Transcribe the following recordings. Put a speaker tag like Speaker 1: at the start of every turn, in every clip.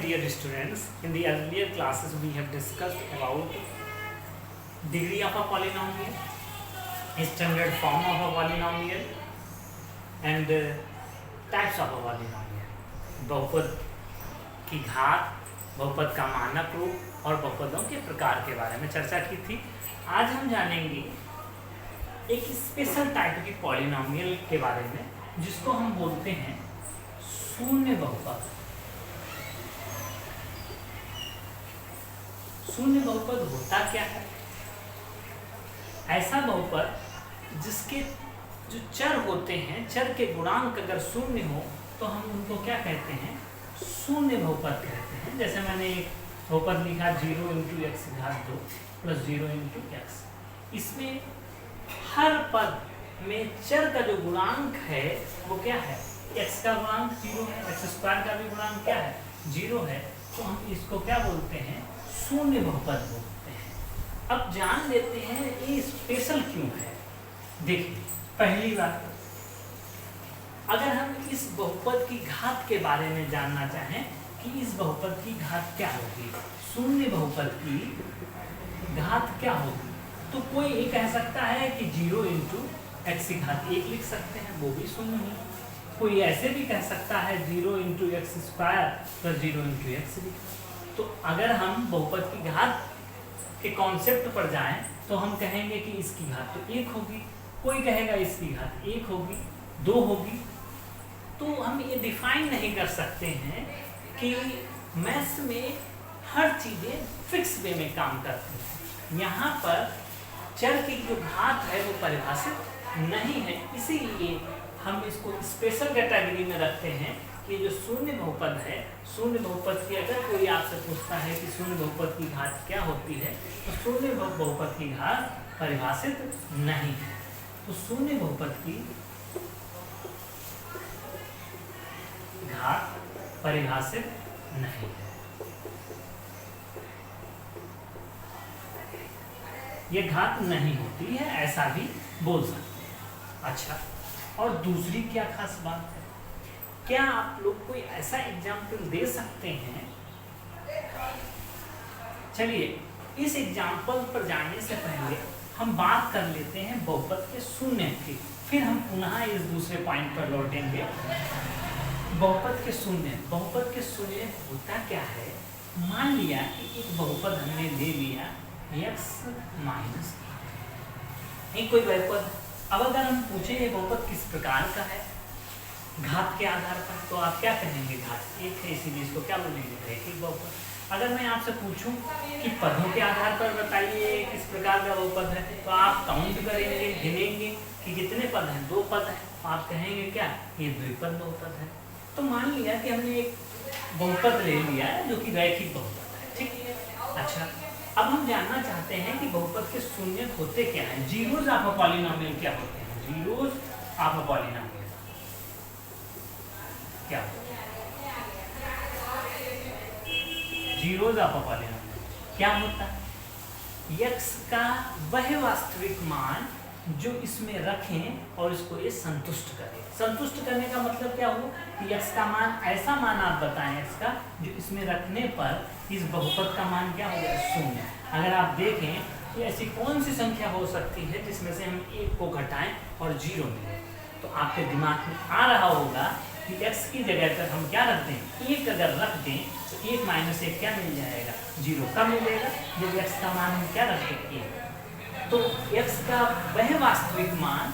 Speaker 1: dear students, in the earlier classes we have discussed about degree of a polynomial, standard form of a polynomial and types of a polynomial. बहुपद की घात, बहुपद का मानक रूप और बहुपदों के प्रकार के बारे में चर्चा की थी। आज हम जानेंगे एक स्पेशल टाइप की पॉलिनोमियल के बारे में जिसको हम बोलते हैं शून्य बहुपद। शून्य बहुपद होता क्या है? ऐसा बहुपद जिसके जो चर होते हैं, चर के गुणांक अगर शून्य हो तो हम उनको क्या कहते हैं? शून्य बहुपद कहते हैं। जैसे मैंने एक बहुपद लिखा 0 × x⁴ प्लस 0 × x। इसमें हर पद में चर का जो गुणांक है वो क्या है? x का गुणांक 0 है, x² का भी गुणांक क्या है? 0 है। तो हम इसको क्या बोलते हैं? शून्य बहुपद बोलते हैं। अब जान लेते हैं ये स्पेशल क्यों है। देखिए, पहली बात, अगर हम इस बहुपद की घात के बारे में जानना चाहें कि इस बहुपद की घात क्या होगी, शून्य बहुपद की घात क्या होगी, तो कोई ये कह सकता है कि 0 × x⁴ लिख सकते हैं, वो भी शून्य है। कोई ऐसे भी कह सकता है 0 × x² प्लस 0 × x लिख। तो अगर हम बहुपद की घात के कॉन्सेप्ट पर जाएं तो हम कहेंगे कि इसकी घात तो 1 होगी, कोई कहेगा इसकी घात 1 होगी, 2 होगी। तो हम ये डिफाइन नहीं कर सकते हैं कि मैथ्स में हर चीज़ें फिक्स वे में काम करती हैं। यहाँ पर चर की जो घात है वो परिभाषित नहीं है, इसीलिए हम इसको स्पेशल कैटेगरी में रखते हैं कि जो शून्य बहुपद है, शून्य बहुपद की अगर कोई आपसे पूछता है कि शून्य बहुपद की घात क्या होती है, तो शून्य बहुपद की घात परिभाषित नहीं है। तो शून्य बहुपद की घात परिभाषित नहीं है। ये घात नहीं होती है, ऐसा भी बोल सकते हैं। अच्छा, और दूसरी क्या खास बात है? क्या आप लोग कोई ऐसा एग्जाम्पल दे सकते हैं? चलिए, इस एग्जाम्पल पर जाने से पहले हम बात कर लेते हैं बहुपद के शून्य की, फिर हम पुनः इस दूसरे पॉइंट पर लौटेंगे। बहुपद के शून्य होता क्या है? मान लिया कि एक बहुपद हमने ले लिया x - एक कोई बहुपद। अब अगर हम पूछे ये बहुपद किस प्रकार का है घात के आधार पर, तो आप क्या कहेंगे? घात 1 है, इसीलिए इसको क्या बोलेंगे? रैखिक बहुपद। अगर मैं आपसे पूछूं कि पदों के आधार पर बताइए किस प्रकार का बहुपद है, तो आप काउंट करेंगे, गिनेंगे कि कितने पद हैं? 2 पद हैं। आप कहेंगे क्या? ये द्विपद बहुपद है। तो मान लिया कि हमने एक बहुपद ले लिया है जो कि रैखिक बहुपद है, ठीक है। अच्छा, अब हम जानना चाहते हैं कि बहुपद के शून्य होते क्या हैं? जीरोज ऑफ अ पॉलिनोमियल क्या होते हैं? जीरोज ऑफ अ पॉलिनोमियल क्या होते हैं? जीरोज ऑफ अ पॉलिनोमियल क्या होता है? x का वह वास्तविक मान जो इसमें रखें और इसको ये संतुष्ट करें। संतुष्ट करने का मतलब क्या हो कि x का मान, ऐसा मान आप बताएं x का जो इसमें रखने पर इस बहुपद का मान क्या हो जाए? शून्य। अगर आप देखें कि ऐसी कौन सी संख्या हो सकती है जिसमें से हम 1 को घटाएं और 0 मिले, तो आपके दिमाग में आ रहा होगा कि x की जगह पर हम क्या रख दें? 1 अगर रख दें तो 1 - 1 क्या मिल जाएगा? 0 कब मिलेगा? जब x का मान हम क्या रख दें? 1। तो x का वह वास्तविक मान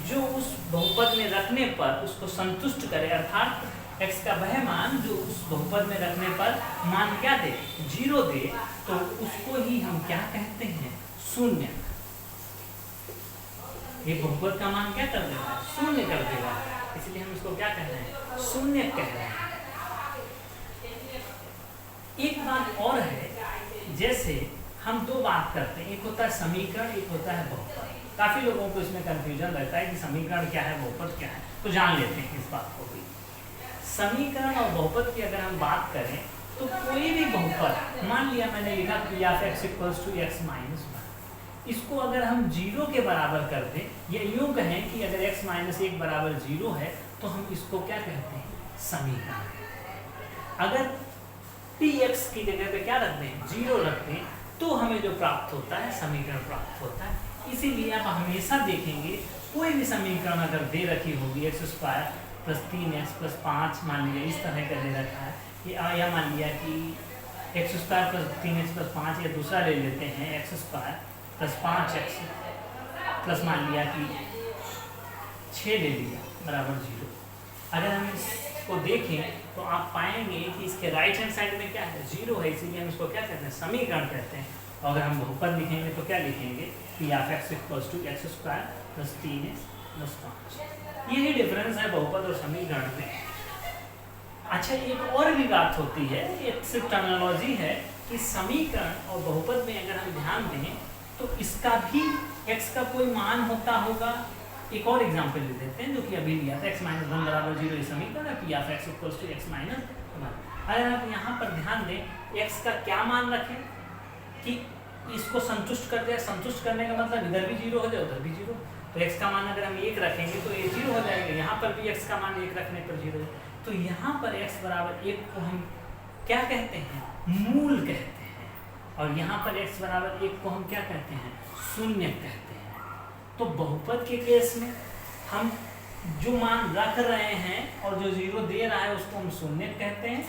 Speaker 1: जो उस बहुपद में रखने पर उसको संतुष्ट करे, अर्थात x का वह मान जो उस बहुपद में रखने पर मान क्या दे? 0 दे, तो उसको ही हम क्या कहते हैं? शून्य। ये बहुपद का मान क्या कर देगा? शून्य कर देगा, इसलिए हम इसको क्या कह रहे हैं? शून्य कह रहे हैं। एक बात और है, जैसे हम 2 बात करते हैं, एक होता है समीकरण, एक होता है बहुपद। काफी लोगों को इसमें कंफ्यूजन रहता है कि समीकरण क्या है, बहुपद क्या है, तो जान लेते हैं इस बात को भी। समीकरण और बहुपद की अगर हम बात करें तो कोई भी बहुपद, मान लिया मैंने लिखा x = x - 1, इसको अगर हम 0 के बराबर कर दें, या यूँ कहें कि अगर x - 1 = 0 है तो हम इसको क्या कहते हैं? समीकरण। अगर px की जगह पे क्या रख दें, 0 रख दें, तो हमें जो प्राप्त होता है समीकरण प्राप्त होता है। इसीलिए आप हमेशा देखेंगे कोई भी समीकरण अगर दे रखी होगी x² + 3x + 5 मान लिया इस तरह का दे रखा है, या मान लिया कि x² + 3x + 5, या दूसरा ले लेते हैं x² + 5x प्लस मान लिया कि 6 ले लिया बराबर 0। अगर हम इसको देखें तो आप पाएंगे कि इसके राइट हैंड साइड में क्या है, 0 है, इसीलिए हम इसको क्या कहते हैं, समीकरण कहते हैं। और अगर हम बहुपद लिखेंगे तो क्या लिखेंगे, कि f(x) = x² + 3x + 5। यही डिफरेंस है बहुपद और समीकरण में। अच्छा, एक और भी बात होती है, एक सिर्फ टर्मिनोलॉजी है कि समीकरण और बहुपद में अगर हम ध्यान दें तो इसका भी x का कोई मान होता होगा। एक और एग्जांपल ले लेते हैं जो कि अभी लिया था, x - 1 = 0 ये समीकरण है, f(x) = x - 1। अगर आप यहाँ पर ध्यान दें x का क्या मान रखें कि इसको संतुष्ट कर जाए। संतुष्ट करने का मतलब इधर भी 0 हो जाए उधर भी 0, तो x का मान अगर हम 1 रखेंगे तो ये 0 हो जाएगा, यहाँ पर भी x का मान 1 रखने पर 0 है। तो यहाँ पर x = 1 को हम क्या कहते हैं, मूल कहते हैं, और यहाँ पर x = 1 को हम क्या कहते हैं, शून्य कहते हैं। तो बहुपद के केस में हम जो मान रख रहे हैं और जो 0 दे रहा है उसको हम शून्य कहते हैं,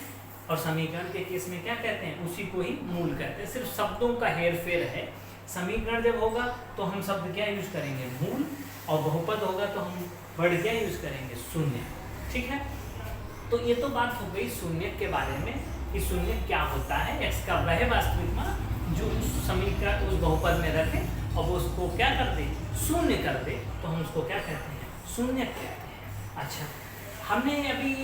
Speaker 1: और समीकरण के केस में क्या कहते हैं, उसी को ही मूल कहते हैं। सिर्फ शब्दों का हेरफेर है। समीकरण जब होगा तो हम शब्द क्या यूज करेंगे, मूल, और बहुपद होगा तो हम वर्ड क्या यूज करेंगे, शून्य। ठीक है, तो ये तो बात हो गई शून्य के बारे में कि शून्य क्या होता है, x का वह वास्तविक मान जो उस समीकरण उस बहुपद में रखे और वो उसको क्या कर दे, शून्य कर दे, तो हम उसको क्या कहते हैं, शून्य कहते हैं। अच्छा, हमने अभी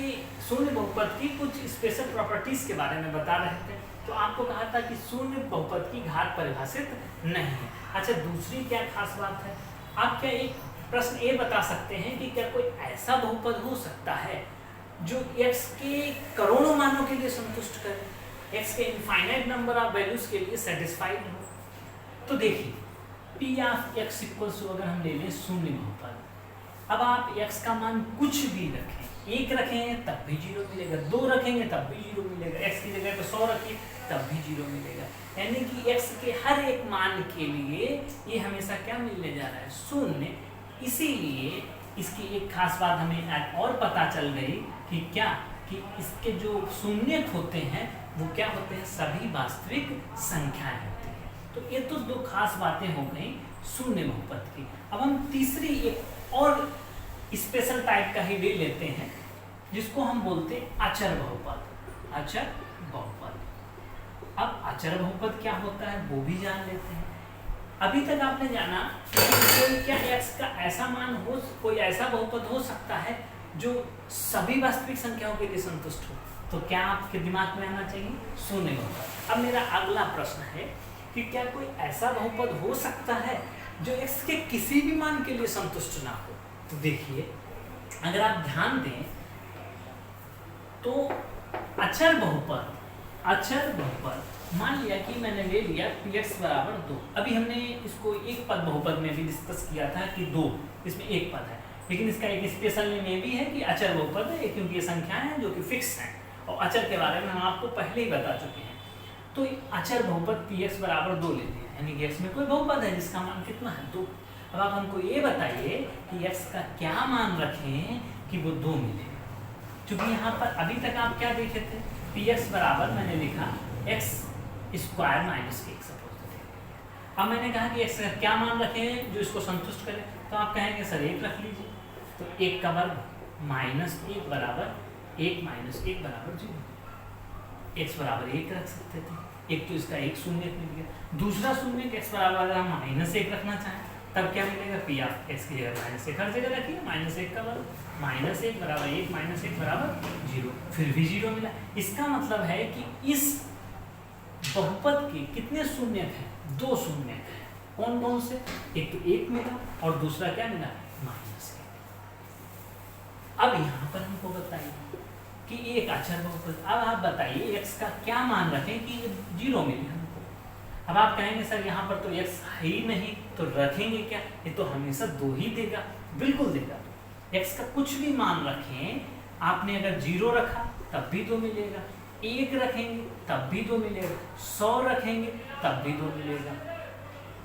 Speaker 1: शून्य बहुपद की कुछ स्पेशल प्रॉपर्टीज के बारे में बता रहे थे, तो आपको कहा था कि शून्य बहुपद की घात परिभाषित नहीं है। अच्छा, दूसरी क्या खास बात है, आप क्या एक प्रश्न ये बता सकते हैं कि क्या कोई ऐसा बहुपद हो सकता है जो x के करोड़ों मानों के लिए संतुष्ट करे, x के इनफाइनाइट नंबर ऑफ वैल्यूज के लिए सेटिस्फाइड हो। तो देखिए p(x) = अगर हम ले लें शून्य बहुपद, अब आप x का मान कुछ भी रखें, 1 रखेंगे तब भी 0 मिलेगा, 2 रखेंगे तब भी 0 मिलेगा, x की जगह पे 100 रखिए तब भी 0 मिलेगा। यानी कि x के हर एक मान के लिए ये हमेशा क्या मिलने जा रहा है, शून्य। इसीलिए इसकी एक खास बात हमें और पता चल गई कि क्या, कि इसके जो शून्य होते हैं वो क्या होते हैं, सभी वास्तविक संख्याएं होती हैं। तो ये तो दो खास बातें हो गई शून्य बहुपद की। अब हम तीसरी एक और स्पेशल टाइप का ही ले लेते हैं जिसको हम बोलते हैं अचर बहुपद। अचर बहुपद, अब अचर बहुपद क्या होता है वो भी जान लेते हैं। अभी तक आपने जाना कि कोई क्या x का ऐसा मान हो, कोई ऐसा बहुपद हो सकता है जो सभी वास्तविक संख्याओं के लिए संतुष्ट हो, तो क्या आपके दिमाग में आना चाहिए, शून्य बहुपद। अब मेरा अगला प्रश्न है कि क्या कोई ऐसा बहुपद हो सकता है जो x के किसी भी मान के लिए संतुष्ट ना हो। तो देखिए, अगर आप ध्यान दें तो अचर बहुपद, अचर बहुपद मान लिया कि मैंने ले लिया px = 2। अभी हमने इसको एक पद बहुपद में भी डिस्कस किया था कि 2, इसमें एक पद है, लेकिन इसका एक स्पेशल नेम ये भी है कि अचर बहुपद है, क्योंकि ये संख्याएं हैं जो कि फिक्स हैं, और अचर के बारे में हम आपको पहले ही बता चुके हैं। तो अचर बहुपद px = 2 ले लिया, यानी कि x में कोई बहुपद है जिसका मान कितना है, 2। अब आप हमको ये बताइए कि x का क्या मान रखें कि वो 2 मिले, क्योंकि यहाँ पर अभी तक आप क्या देखे थे, px = मैंने लिखा x² - 1 सपोज थे। अब मैंने कहा कि x का क्या मान रखें जो इसको संतुष्ट करे, तो आप कहेंगे सर 1 रख लीजिए, तो 1 का वर्ग -1 = 1 - 1 = 0। x = 1 रख सकते थे, एक तो इसका एक शून्य मिल गया, दूसरा शून्य x = अगर हम -1 रखना चाहें तब क्या मिलेगा, p(x) की जगह -1 हर जगह रखिए, -1 का वर्ग, -1 = 1 - 1 = 0, फिर भी 0 मिला। इसका मतलब है कि इस बहुपद के कितने शून्य हैं, 2 शून्य हैं। कौन कौन से, एक तो 1 मिला और दूसरा क्या मिला, -1। अब यहाँ पर हमको बताइए कि एक अचर बहुपद। अब आप बताइए x का क्या मान रखें कि 0 मिले हमको। अब आप कहेंगे सर यहाँ पर तो x है ही नहीं, तो रखेंगे क्या, ये तो हमेशा 2 ही देगा। बिल्कुल देगा, x का कुछ भी मान रखें, आपने अगर 0 रखा तब भी 2 मिलेगा, 1 रखेंगे तब भी 2 मिलेगा, 100 रखेंगे तब भी 2 मिलेगा।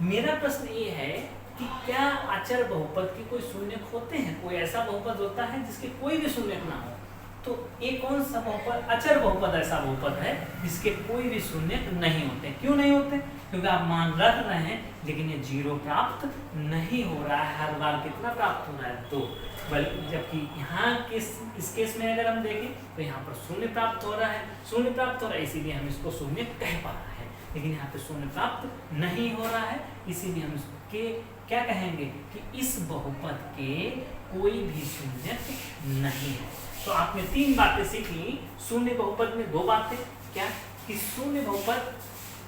Speaker 1: मेरा प्रश्न ये है कि क्या अचर बहुपद के कोई शून्यक होते हैं? कोई ऐसा बहुपद होता है जिसके कोई भी शून्यक ना हो? तो ये कौन सा बहुपद? अचर बहुपद ऐसा बहुपद है जिसके कोई भी शून्यक नहीं होते। क्यों नहीं होते? क्योंकि आप मान रख रहे हैं लेकिन ये 0 प्राप्त नहीं हो रहा है। हर बार कितना प्राप्त हो रहा है? 2। बल्कि जबकि यहाँ इस केस में अगर हम देखें तो यहाँ पर 0 प्राप्त हो रहा है, 0 प्राप्त हो रहा है, इसीलिए हम इसको शून्य कह पा रहे हैं। लेकिन यहाँ पे 0 प्राप्त नहीं हो रहा है, इसीलिए हम इसके क्या कहेंगे कि इस बहुपद के कोई भी शून्यक नहीं है। तो आपने 3 बातें सीख ली। शून्य बहुपद में 2 बातें, क्या कि शून्य बहुपद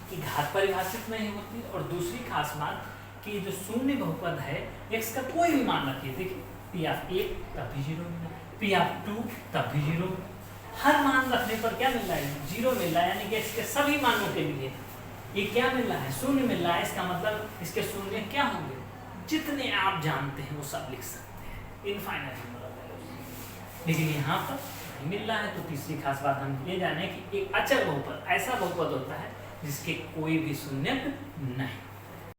Speaker 1: की घात परिभाषित नहीं होती, और दूसरी खास बात कि जो शून्य बहुपद है x का कोई भी मान रखिए, देखिए P(1) तब भी 0 मिला, P(2) तब भी 0, हर मान रखने पर क्या मिल रहा है? 0 मिल रहा है। यानी कि x के सभी मानों के लिए ये क्या मिल रहा है? शून्य मिल रहा है। इसका मतलब इसके शून्य क्या होंगे? जितने आप जानते हैं वो सब लिख सकते हैं, इनफाइनाइट नंबर ऑफ वैल्यूज। लेकिन यहाँ पर नहीं मिल रहा है। तो तीसरी खास बात हम ये जाने कि एक अचर बहुपद ऐसा बहुपद होता है जिसके कोई भी शून्यक नहीं।